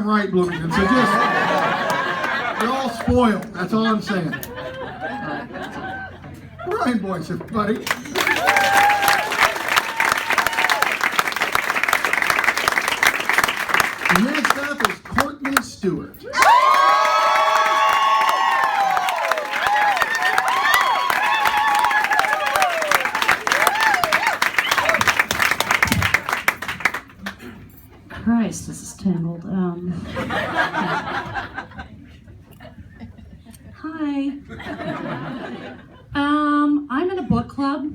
them right, Bloomington. So just, you're all spoiled. That's all I'm saying. Ryan Boyce, everybody. Next up is Courtney Stewart. Christ, this is tangled. Hi. I'm in a book club,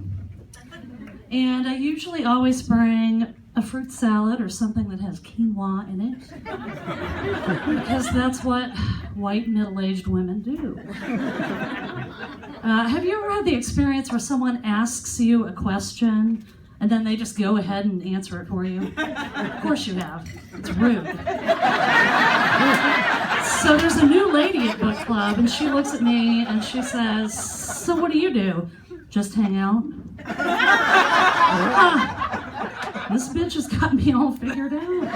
and I usually always bring a fruit salad or something that has quinoa in it, because that's what white middle-aged women do. Have you ever had the experience where someone asks you a question and then they just go ahead and answer it for you? Of course you have. It's rude. So there's a new lady at book club, and she looks at me and she says, "So what do you do? Just hang out?" This bitch has got me all figured out.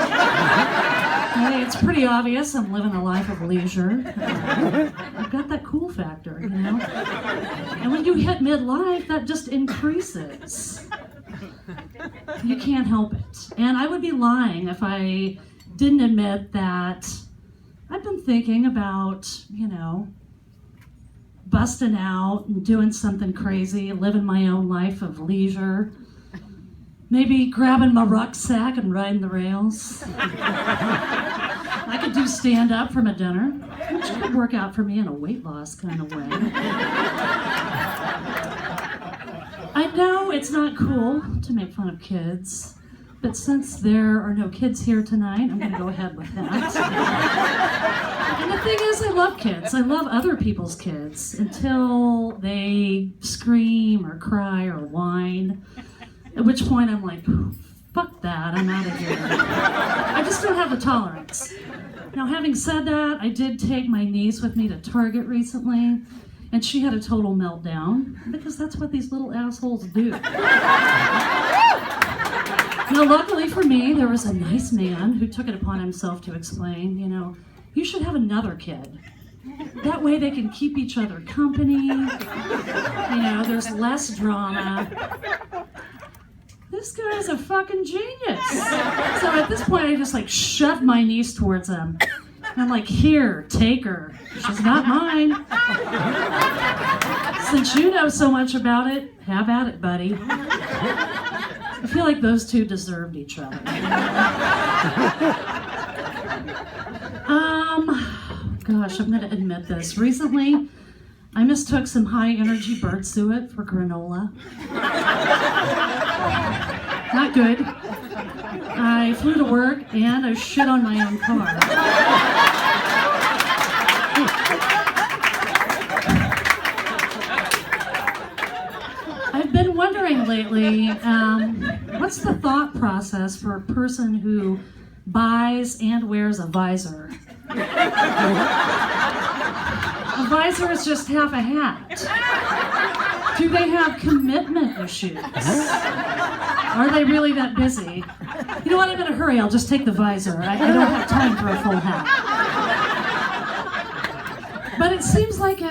Hey, it's pretty obvious I'm living a life of leisure. I've got that cool factor, you know? And when you hit midlife, that just increases. You can't help it. And I would be lying if I didn't admit that I've been thinking about, busting out and doing something crazy, living my own life of leisure. Maybe grabbing my rucksack and riding the rails. I could do stand-up from a dinner, which could work out for me in a weight loss kind of way. I know it's not cool to make fun of kids, but since there are no kids here tonight, I'm going to go ahead with that. And the thing is, I love kids. I love other people's kids until they scream or cry or whine. At which point I'm like, fuck that, I'm out of here. I just don't have the tolerance. Now, having said that, I did take my niece with me to Target recently, and she had a total meltdown, because that's what these little assholes do. Now, luckily for me, there was a nice man who took it upon himself to explain, you should have another kid. That way they can keep each other company. There's less drama. This guy's a fucking genius. So at this point, I just shoved my niece towards him. And I'm like, here, take her. She's not mine. Since you know so much about it, have at it, buddy. I feel like those two deserved each other. Gosh, I'm gonna admit this. Recently, I mistook some high-energy bird suet for granola. Not good. I flew to work and I shit on my own car. I've been wondering lately, what's the thought process for a person who buys and wears a visor? A visor is just half a hat. Do they have commitment issues? Are they really that busy? You know what, I'm in a hurry, I'll just take the visor. I don't have time for a full hat. But it seems like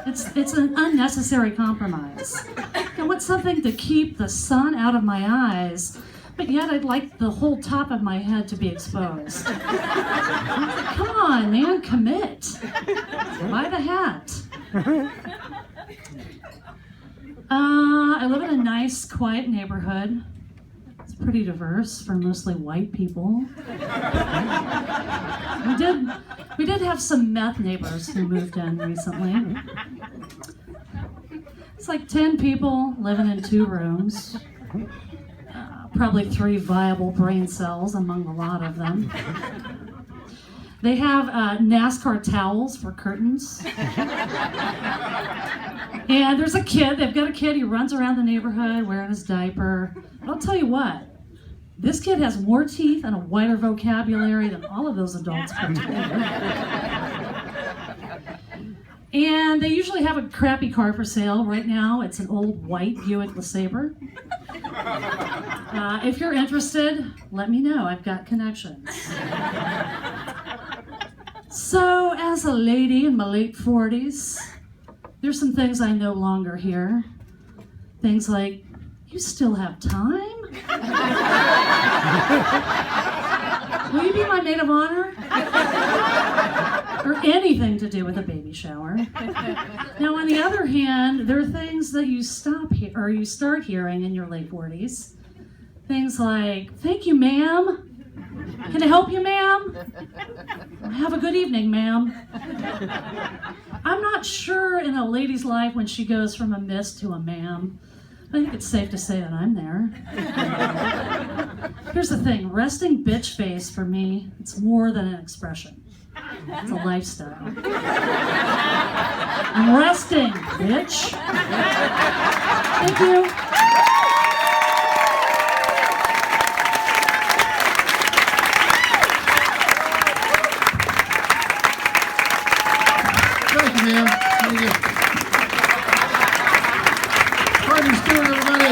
it's an unnecessary compromise. I want something to keep the sun out of my eyes, but yet I'd like the whole top of my head to be exposed. Come on, man, commit. Buy the hat. I live in a nice, quiet neighborhood. It's pretty diverse for mostly white people. We did have some meth neighbors who moved in recently. It's like 10 people living in 2 rooms. Probably 3 viable brain cells among the lot of them. They have NASCAR towels for curtains. And there's a kid, they've got a kid, he runs around the neighborhood wearing his diaper. I'll tell you what, this kid has more teeth and a wider vocabulary than all of those adults put together. And they usually have a crappy car for sale. Right now, it's an old white Buick LeSabre. If you're interested, let me know. I've got connections. as a lady in my late 40s, there's some things I no longer hear. Things like, you still have time? Will you be my maid of honor? Or anything to do with a baby shower. Now, on the other hand, there are things that you you start hearing in your late 40s. Things like, thank you, ma'am. Can I help you, ma'am? Have a good evening, ma'am. I'm not sure in a lady's life when she goes from a miss to a ma'am. I think it's safe to say that I'm there. Here's the thing, resting bitch face for me, it's more than an expression. It's a lifestyle. I'm resting, bitch. Thank you. Thank you, ma'am. Thank you. Courtney Stewart, everybody.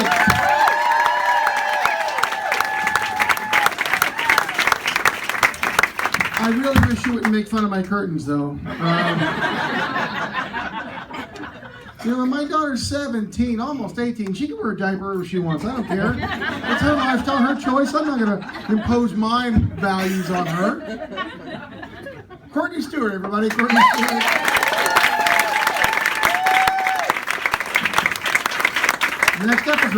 I really wish you wouldn't make fun of my curtains, though. When my daughter's 17, almost 18, she can wear a diaper if she wants. I don't care. It's her lifestyle, her choice. I'm not going to impose my values on her. Courtney Stewart, everybody. Courtney Stewart. Next episode.